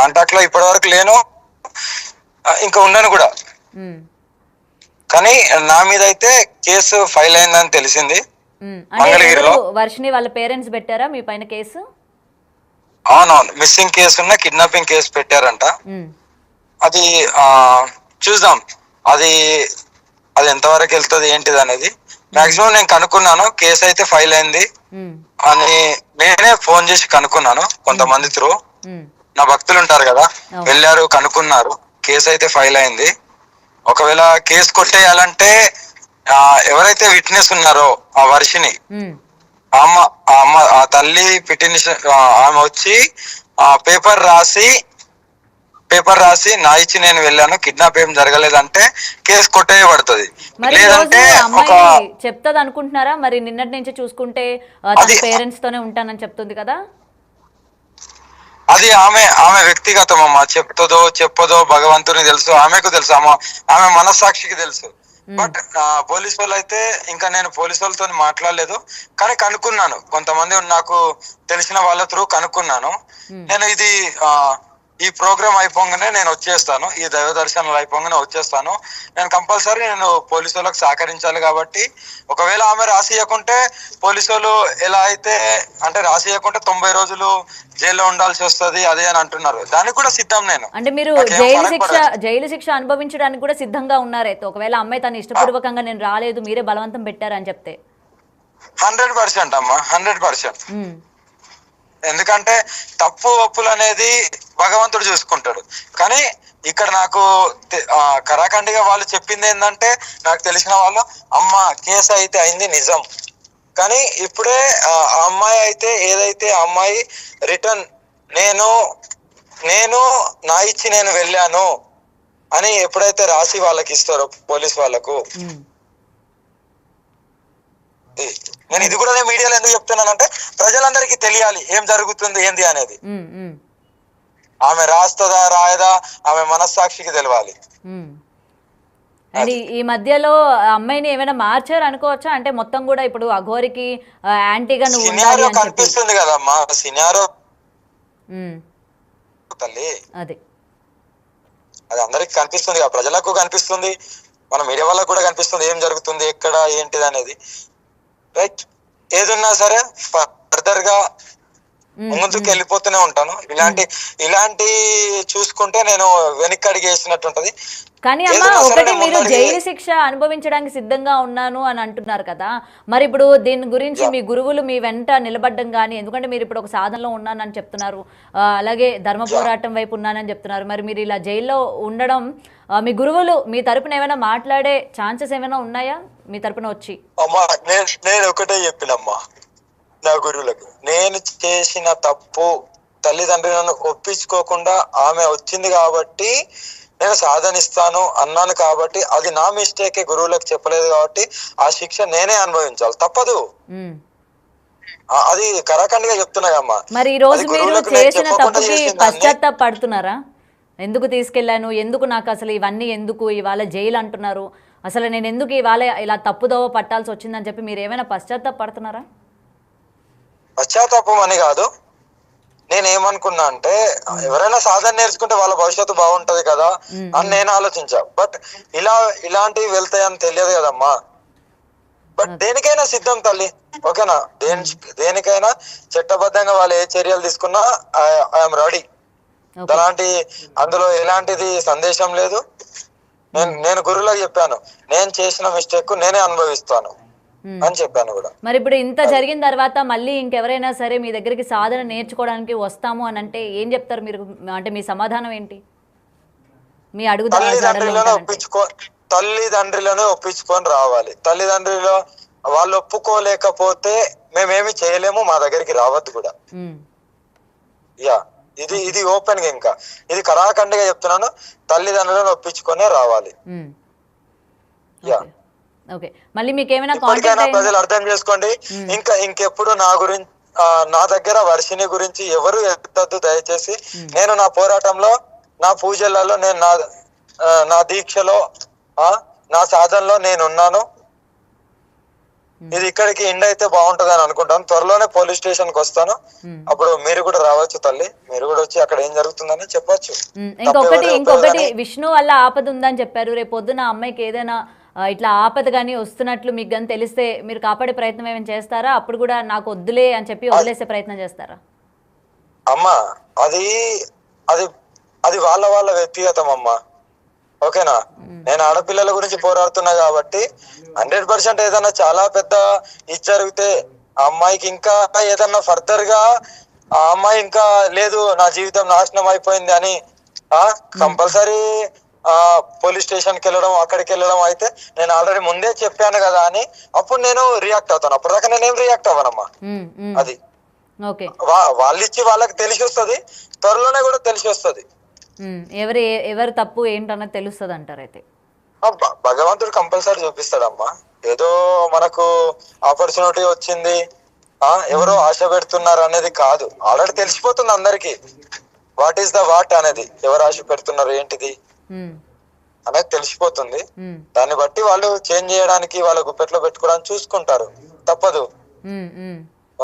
Contact లో ఇప్పటి వరకు లేను, ఇంకా ఉండను కూడా. కానీ నా మీద అయితే కేసు ఫైల్ అయిందని తెలిసింది. అంటే ఎవరు మంగళగిరిలో. వర్షిని వాళ్ళ పేరెంట్స్ పెట్టారా మీ పైన కేసు? అవునవును, మిస్సింగ్ కేసు ఉన్న కిడ్నాపింగ్ కేసు పెట్టారంట. అది చూద్దాం, అది అది ఎంతవరకు వెళ్తుంది ఏంటిది అనేది. మాక్సిమం నేను కనుక్కున్నాను, కేసు అయితే ఫైల్ అయింది అని నేనే ఫోన్ చేసి కనుక్కున్నాను కొంతమంది త్రూ. నా భక్తులు ఉంటారు కదా, వెళ్ళారు కనుక్కున్నారు, కేసు అయితే ఫైల్ అయింది. ఒకవేళ కేసు కొట్టేయాలంటే ఎవరైతే విట్నెస్ ఉన్నారో ఆ వర్షిని, ఆ తల్లి పిటిషన్ ఆమె వచ్చి పేపర్ రాసి నా ఇచ్చి నేను వెళ్ళాను, కిడ్నాప్ ఏం జరగలేదంటే కేసు కొట్టేయబడుతుంది. లేదంటే ఒక చెప్తాది అనుకుంటున్నారా? మరి నిన్నటి నుంచి చూసుకుంటే పేరెంట్స్ తోనే ఉంటానని చెప్తుంది కదా. అది ఆమె వ్యక్తిగతం అమ్మా, చెప్తుందో చెప్పదో భగవంతుని తెలుసు, ఆమెకు తెలుసు, ఆమె మనస్సాక్షికి తెలుసు. బట్ పోలీసు వాళ్ళు అయితే, ఇంకా నేను పోలీసు వాళ్ళతో మాట్లాడలేదు, కానీ కనుక్కున్నాను, కొంతమంది నాకు తెలిసిన వాళ్ళ త్రూ కనుక్కున్నాను. నేను ఈ ప్రోగ్రామ్ అయిపోగానే నేను వచ్చేస్తాను, ఈ దైవ దర్శనాలు అయిపోగానే వచ్చేస్తాను. నేను కంపల్సరీ నేను పోలీసు వాళ్ళకి సహకరించాలి కాబట్టి, ఒకవేళ ఆమె రాసియకుంటే పోలీసు వాళ్ళు ఎలా అయితే అంటే రాసియకుంటే 90 రోజులు జైల్లో ఉండాల్సి వస్తుంది అదే అని అంటున్నారు. దానికి కూడా సిద్ధం నేను. అంటే మీరు జైలు శిక్ష అనుభవించడానికి కూడా సిద్ధంగా ఉన్నారైతే, ఒకవేళ అమ్మాయి తను ఇష్టపూర్వకంగా నేను రాలేదు మీరే బలవంతం పెట్టారని చెప్తే? 100% అమ్మా, 100%. ఎందుకంటే తప్పు ఒప్పులు అనేది భగవంతుడు చూసుకుంటాడు. కానీ ఇక్కడ నాకు కరాఖండిగా వాళ్ళు చెప్పింది ఏంటంటే, నాకు తెలిసిన వాళ్ళు, అమ్మ కేసు అయితే అయింది నిజం, కానీ ఇప్పుడే ఆ అమ్మాయి అయితే ఏదైతే అమ్మాయి రిటర్న్ నేను నా ఇచ్చి నేను వెళ్ళాను అని ఎప్పుడైతే రాసి వాళ్ళకి ఇస్తారో పోలీస్ వాళ్ళకు, నేను ఇది కూడా నేను మీడియాలో ఎందుకు చెప్తున్నానంటే ప్రజలందరికీ తెలియాలి ఏం జరుగుతుంది ఏంది అనేది. ఆమె రాస్తుందా రాయదా ఆమె మనస్సాక్షికి తెలవాలి. ఈ మధ్యలో అమ్మాయిని ఏమైనా మార్చారు అనుకోవచ్చా? అంటే మొత్తం కూడా ఇప్పుడు అఘోరికి యాంటీగా నువ్వు సినారో కనిపిస్తుంది కదమ్మా, సినారో తల్లి అది అందరికి కనిపిస్తుంది కదా, ప్రజలకు కనిపిస్తుంది, మన మీడియా వాళ్ళకు కూడా కనిపిస్తుంది ఏం జరుగుతుంది ఎక్కడ ఏంటిది అనేది. రైట్, ఏదున్నా సరే ఫర్దర్ గా ముందుకు వెళ్ళిపోతూనే ఉంటాను. ఇలాంటి చూసుకుంటే నేను వెనక్కి అడిగి వేసినట్టు ఉంటది. కానీ అమ్మ, ఒకటి మీరు జైలు శిక్ష అనుభవించడానికి సిద్ధంగా ఉన్నాను అని అంటున్నారు కదా, మరి ఇప్పుడు దీని గురించి మీ గురువులు మీ వెంట నిలబడ్డం కానీ, ఎందుకంటే మీరు ఇప్పుడు ఒక సాధనలో ఉన్నానని చెప్తున్నారు, అలాగే ధర్మ పోరాటం వైపు ఉన్నానని చెప్తున్నారు, మరి మీరు ఇలా జైల్లో ఉండడం మీ గురువులు మీ తరపున ఏమైనా మాట్లాడే ఛాన్సెస్ ఏమైనా ఉన్నాయా మీ తరపున వచ్చి? అమ్మా నేను ఒకటే చెప్పినమ్మా నా గురువులకు, నేను చేసిన తప్పు తల్లిదండ్రులను ఒప్పించుకోకుండా ఆమె వచ్చింది కాబట్టి నేను సాధనిస్తాను అన్నాను కాబట్టి, అది నా మిస్టేకే, గురువులకు చెప్పలేదు కాబట్టి ఆ శిక్ష నేనే అనుభవించాలి, తప్పదు. అది కరాఖండిగా చెప్తున్నాయమ్మా. మరి ఈ రోజు మీరు చేసిన తప్పుకి పశ్చాత్తాపడుతున్నారా? ఎందుకు తీసుకెళ్లాను, ఎందుకు నాకు అసలు ఇవన్నీ ఎందుకు, ఇవాళ జైలు అంటున్నారు, అసలు నేను ఎందుకు ఇవాళ ఇలా తప్పుదోవ పట్టాల్సి వచ్చిందని చెప్పి మీరు ఏమైనా పశ్చాత్తాపడుతున్నారా? పశ్చాత్తాపం అని కాదు, నేనేమనుకున్నా అంటే ఎవరైనా సాధన నేర్చుకుంటే వాళ్ళ భవిష్యత్తు బాగుంటది కదా అని నేను ఆలోచించా. బట్ ఇలాంటివి వెళ్తాయని తెలియదు కదమ్మా. బట్ దేనికైనా సిద్ధం తల్లి, ఓకేనా, దేనికైనా చట్టబద్ధంగా వాళ్ళు ఏ చర్యలు తీసుకున్నా ఐఎమ్ రెడీ. అందులో ఎలాంటిది సందేశం లేదు. నేను గురువులకు చెప్పాను, నేను చేసిన మిస్టేక్ నేనే అనుభవిస్తాను అని చెప్పాను కూడా. మరి ఇప్పుడు ఇంత జరిగిన తర్వాత మళ్ళీ ఇంకెవరైనా సరే మీ దగ్గరికి సాధన నేర్చుకోవడానికి వస్తాము అని అంటే ఏం చెప్తారు మీరు? అంటే మీ సమాధానం ఏంటి? మీ తల్లిదండ్రులను ఒప్పించుకొని రావాలి. తల్లిదండ్రులు వాళ్ళు ఒప్పుకోలేకపోతే మేమేమి చేయలేము, మా దగ్గరికి రావద్దు కూడా. ఇది ఓపెన్ గా, ఇంకా ఇది కరాఖండిగా చెప్తున్నాను, తల్లిదండ్రులను ఒప్పించుకొనే రావాలి. మళ్ళీ మీకు ఏమైనా ప్రజలు అర్థం చేసుకోండి. ఇంకెప్పుడు నా దగ్గర వర్షిని గురించి ఎవరు ఎత్తద్దు దయచేసి. నేను నా పోరాటంలో, నా పూజలలో, నేను నా దీక్షలో, నా సాధనలో నేనున్నాను. ఇది ఇక్కడికి ఎండ్ అయితే బాగుంటది అని అనుకుంటాను. త్వరలోనే పోలీస్ స్టేషన్ కి వస్తాను. అప్పుడు మీరు కూడా రావచ్చు తల్లి, మీరు కూడా వచ్చి అక్కడ ఏం జరుగుతుందని చెప్పొచ్చు. ఇంకొకటి విష్ణు వల్ల ఆపద ఉందని చెప్పారు. రేపు పొద్దున అమ్మాయికి ఏదైనా ఇట్లా ఆపద కానీ వస్తున్నట్లు మీకు కానీ తెలిస్తే మీరు కాపాడే ప్రయత్నం ఏమైనా చేస్తారా? అప్పుడు కూడా నాకు వద్దులే అని చెప్పి వదిలేసే ప్రయత్నం చేస్తారా? అమ్మా అది అది అది వాళ్ళ వ్యక్తిగతం అమ్మా, ఓకేనా. నేను ఆడపిల్లల గురించి పోరాడుతున్నా కాబట్టి 100% ఏదన్నా చాలా పెద్ద ఇది జరిగితే ఆ అమ్మాయికి ఇంకా ఏదన్నా ఫర్దర్ గా ఆ అమ్మాయి ఇంకా లేదు నా జీవితం నాశనం అయిపోయింది అని కంపల్సరీ పోలీస్ స్టేషన్ కి వెళ్ళడం, అక్కడికి వెళ్ళడం అయితే నేను ఆల్రెడీ ముందే చెప్పాను కదా అని అప్పుడు నేను రియాక్ట్ అవుతాను. అప్పటిదాకా నేనేం రియాక్ట్ అవ్వనమ్మా. అది వాళ్ళు ఇచ్చి వాళ్ళకి తెలిసి వస్తుంది, త్వరలోనే కూడా తెలిసి వస్తుంది ఎవరు తప్పు ఏంటన్నది తెలుస్తుంది అంటారు. అయితే భగవంతుడు కంపల్సరీ చూపిస్తాడమ్మా. ఏదో మనకు ఆపర్చునిటీ వచ్చింది, ఎవరో ఆశ పెడుతున్నారు అనేది కాదు, ఆల్రెడీ తెలిసిపోతుంది అందరికి వాట్ ఈస్ ద వాట్ అనేది, ఎవరు ఆశ పెడుతున్నారు ఏంటిది అనేది తెలిసిపోతుంది. దాన్ని బట్టి వాళ్ళు చేంజ్ చేయడానికి వాళ్ళ గుప్పెట్లో పెట్టుకోవడానికి చూసుకుంటారు, తప్పదు.